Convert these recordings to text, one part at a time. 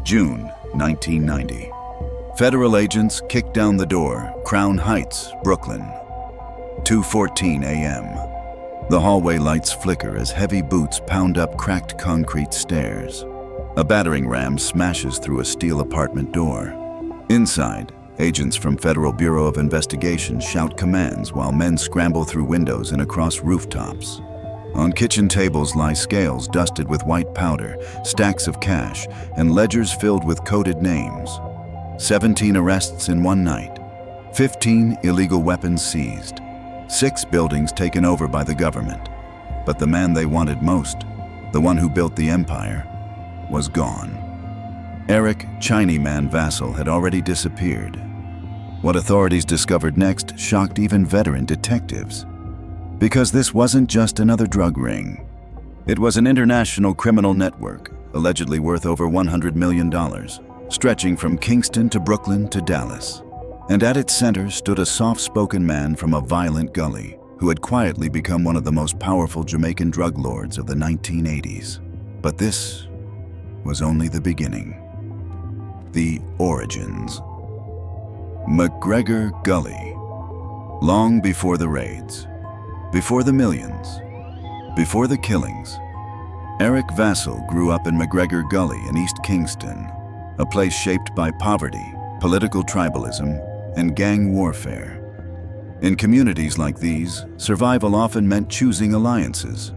June 1990. Federal agents kicked down the door, Crown Heights, Brooklyn. 2:14 a.m. The hallway lights flicker as heavy boots pound up cracked concrete stairs. A battering ram smashes through a steel apartment door. Inside, agents from Federal Bureau of Investigation shout commands while men scramble through windows and across rooftops. On kitchen tables lie scales dusted with white powder, stacks of cash, and ledgers filled with coded names. 17 arrests in one night, 15 illegal weapons seized, 6 buildings taken over by the government. But the man they wanted most, the one who built the empire, was gone. Eric Chiney Man Vassell had already disappeared. What authorities discovered next shocked even veteran detectives. Because this wasn't just another drug ring. It was an international criminal network, allegedly worth over $100 million, stretching from Kingston to Brooklyn to Dallas. And at its center stood a soft-spoken man from a violent gully who had quietly become one of the most powerful Jamaican drug lords of the 1980s. But this was only the beginning. The origins. McGregor Gully. Long before the raids, before the millions, before the killings, Eric Vassell grew up in McGregor Gully in East Kingston, a place shaped by poverty, political tribalism, and gang warfare. In communities like these, survival often meant choosing alliances.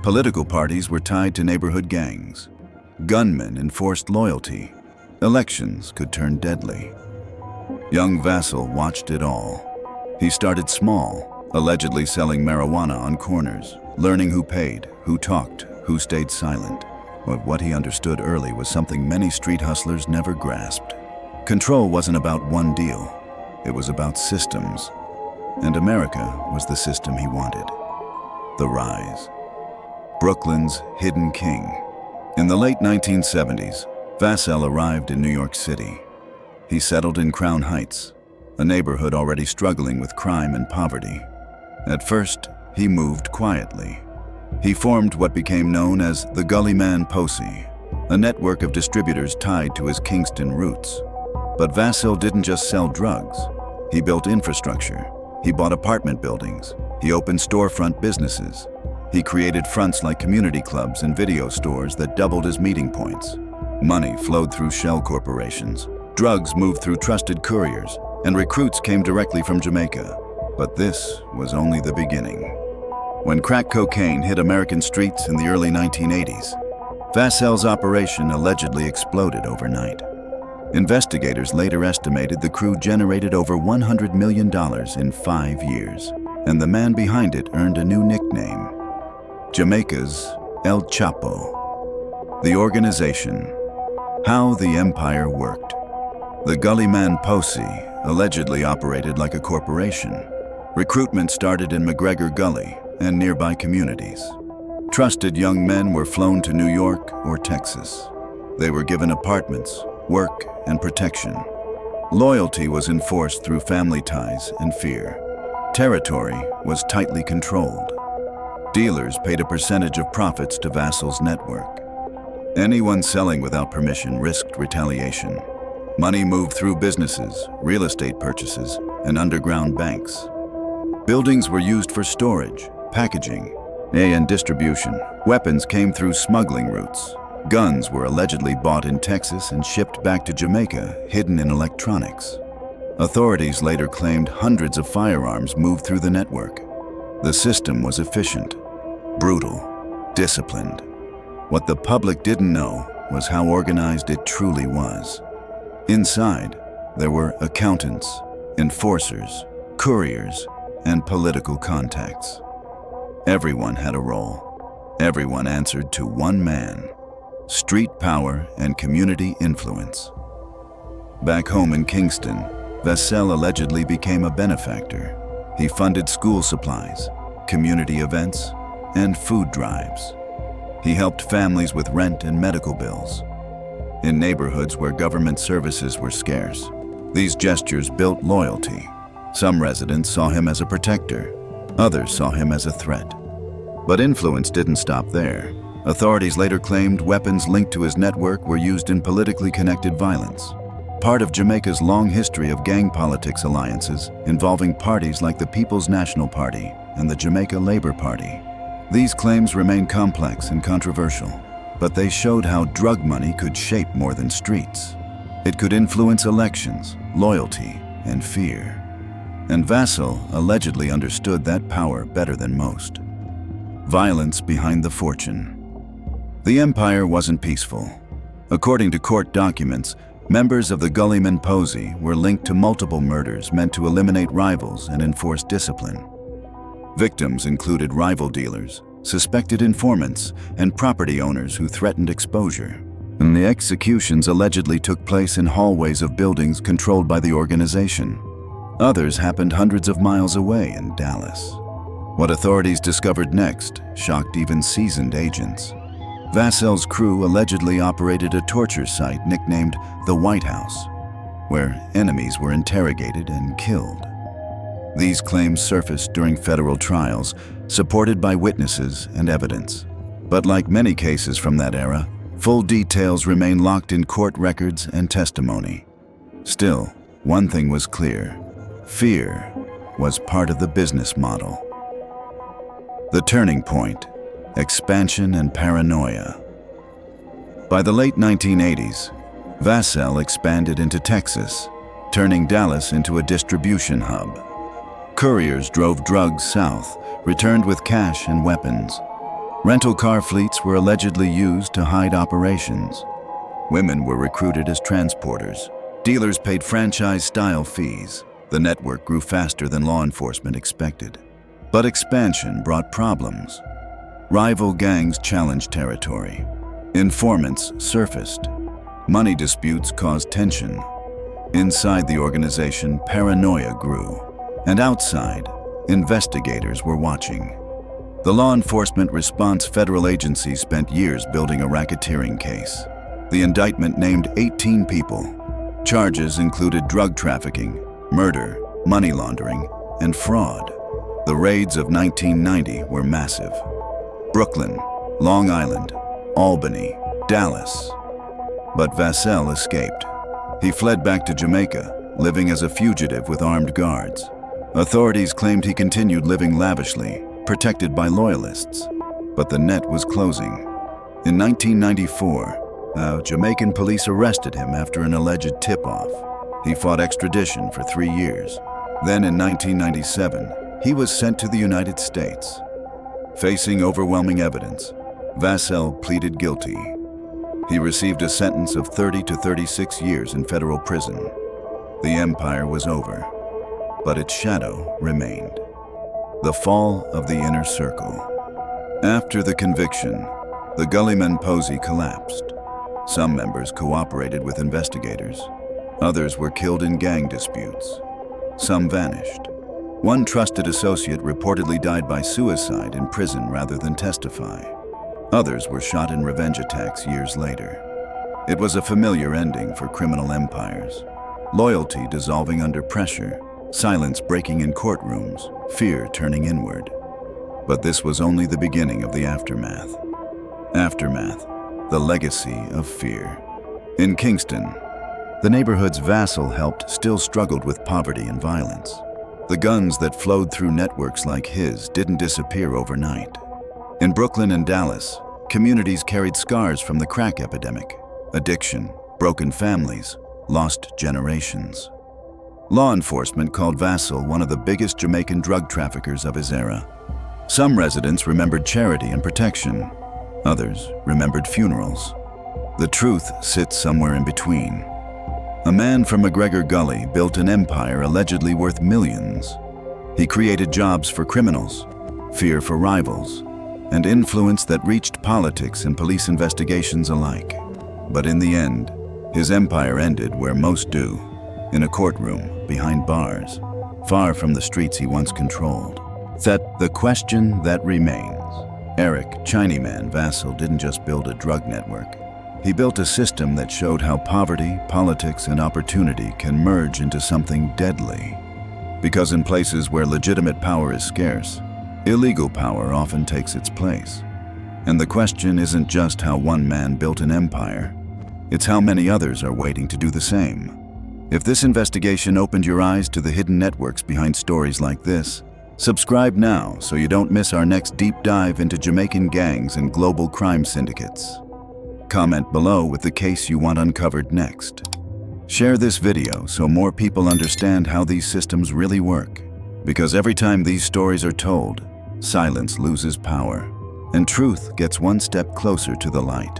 Political parties were tied to neighborhood gangs. Gunmen enforced loyalty. Elections could turn deadly. Young Vassell watched it all. He started small, allegedly selling marijuana on corners, learning who paid, who talked, who stayed silent. But what he understood early was something many street hustlers never grasped. Control wasn't about one deal. It was about systems. And America was the system he wanted. The Rise. Brooklyn's hidden king. In the late 1970s, Vassell arrived in New York City. He settled in Crown Heights, a neighborhood already struggling with crime and poverty. At first, he moved quietly. He formed what became known as the Gully Man Posse, a network of distributors tied to his Kingston roots. But Vassell didn't just sell drugs. He built infrastructure. He bought apartment buildings. He opened storefront businesses. He created fronts like community clubs and video stores that doubled as meeting points. Money flowed through shell corporations. Drugs moved through trusted couriers, and recruits came directly from Jamaica. But this was only the beginning. When crack cocaine hit American streets in the early 1980s, Vassell's operation allegedly exploded overnight. Investigators later estimated the crew generated over $100 million in 5 years, and the man behind it earned a new nickname: Jamaica's El Chapo. The organization. How the empire worked. The Gully Man Posse allegedly operated like a corporation. Recruitment started in McGregor Gully and nearby communities. Trusted young men were flown to New York or Texas. They were given apartments, work, and protection. Loyalty was enforced through family ties and fear. Territory was tightly controlled. Dealers paid a percentage of profits to Vassell's network. Anyone selling without permission risked retaliation. Money moved through businesses, real estate purchases, and underground banks. Buildings were used for storage, packaging, and distribution. Weapons came through smuggling routes. Guns were allegedly bought in Texas and shipped back to Jamaica, hidden in electronics. Authorities later claimed hundreds of firearms moved through the network. The system was efficient, brutal, disciplined. What the public didn't know was how organized it truly was. Inside, there were accountants, enforcers, couriers, and political contacts. Everyone had a role. Everyone answered to one man: street power and community influence. Back home in Kingston, Vassell allegedly became a benefactor. He funded school supplies, community events, and food drives. He helped families with rent and medical bills. In neighborhoods where government services were scarce, these gestures built loyalty. Some residents saw him as a protector. Others saw him as a threat. But influence didn't stop there. Authorities later claimed weapons linked to his network were used in politically connected violence, part of Jamaica's long history of gang politics alliances involving parties like the People's National Party and the Jamaica Labour Party. These claims remain complex and controversial, but they showed how drug money could shape more than streets. It could influence elections, loyalty, and fear. And Vassell allegedly understood that power better than most. Violence behind the fortune. The empire wasn't peaceful. According to court documents, members of the Gullyman Posy were linked to multiple murders meant to eliminate rivals and enforce discipline. Victims included rival dealers, suspected informants, and property owners who threatened exposure. And the executions allegedly took place in hallways of buildings controlled by the organization. Others happened hundreds of miles away in Dallas. What authorities discovered next shocked even seasoned agents. Vassell's crew allegedly operated a torture site nicknamed the White House, where enemies were interrogated and killed. These claims surfaced during federal trials, supported by witnesses and evidence. But like many cases from that era, full details remain locked in court records and testimony. Still, one thing was clear: fear was part of the business model. The turning point: expansion and paranoia. By the late 1980s, Vassell expanded into Texas, turning Dallas into a distribution hub. Couriers drove drugs south, returned with cash and weapons. Rental car fleets were allegedly used to hide operations. Women were recruited as transporters. Dealers paid franchise-style fees. The network grew faster than law enforcement expected. But expansion brought problems. Rival gangs challenged territory. Informants surfaced. Money disputes caused tension. Inside the organization, paranoia grew. And outside, investigators were watching. The law enforcement response federal agency spent years building a racketeering case. The indictment named 18 people. Charges included drug trafficking, murder, money laundering, and fraud. The raids of 1990 were massive. Brooklyn, Long Island, Albany, Dallas. But Vassell escaped. He fled back to Jamaica, living as a fugitive with armed guards. Authorities claimed he continued living lavishly, protected by loyalists. But the net was closing. In 1994, Jamaican police arrested him after an alleged tip-off. He fought extradition for 3 years. Then in 1997, he was sent to the United States. Facing overwhelming evidence, Vassell pleaded guilty. He received a sentence of 30 to 36 years in federal prison. The empire was over, but its shadow remained. The fall of the inner circle. After the conviction, the Gullyman Posy collapsed. Some members cooperated with investigators. Others were killed in gang disputes. Some vanished. One trusted associate reportedly died by suicide in prison rather than testify. Others were shot in revenge attacks years later. It was a familiar ending for criminal empires. Loyalty dissolving under pressure, silence breaking in courtrooms, fear turning inward. But this was only the beginning of the aftermath. Aftermath, the legacy of fear. In Kingston, the neighborhoods Vassell helped still struggled with poverty and violence. The guns that flowed through networks like his didn't disappear overnight. In Brooklyn and Dallas, communities carried scars from the crack epidemic: addiction, broken families, lost generations. Law enforcement called Vassell one of the biggest Jamaican drug traffickers of his era. Some residents remembered charity and protection. Others remembered funerals. The truth sits somewhere in between. A man from McGregor Gully built an empire allegedly worth millions. He created jobs for criminals, fear for rivals, and influence that reached politics and police investigations alike. But in the end, his empire ended where most do, in a courtroom behind bars, far from the streets he once controlled. The question that remains: Eric Chiney Man Vassell didn't just build a drug network. He built a system that showed how poverty, politics, and opportunity can merge into something deadly. Because in places where legitimate power is scarce, illegal power often takes its place. And the question isn't just how one man built an empire, it's how many others are waiting to do the same. If this investigation opened your eyes to the hidden networks behind stories like this, subscribe now so you don't miss our next deep dive into Jamaican gangs and global crime syndicates. Comment below with the case you want uncovered next. Share this video so more people understand how these systems really work. Because every time these stories are told, silence loses power, and truth gets one step closer to the light.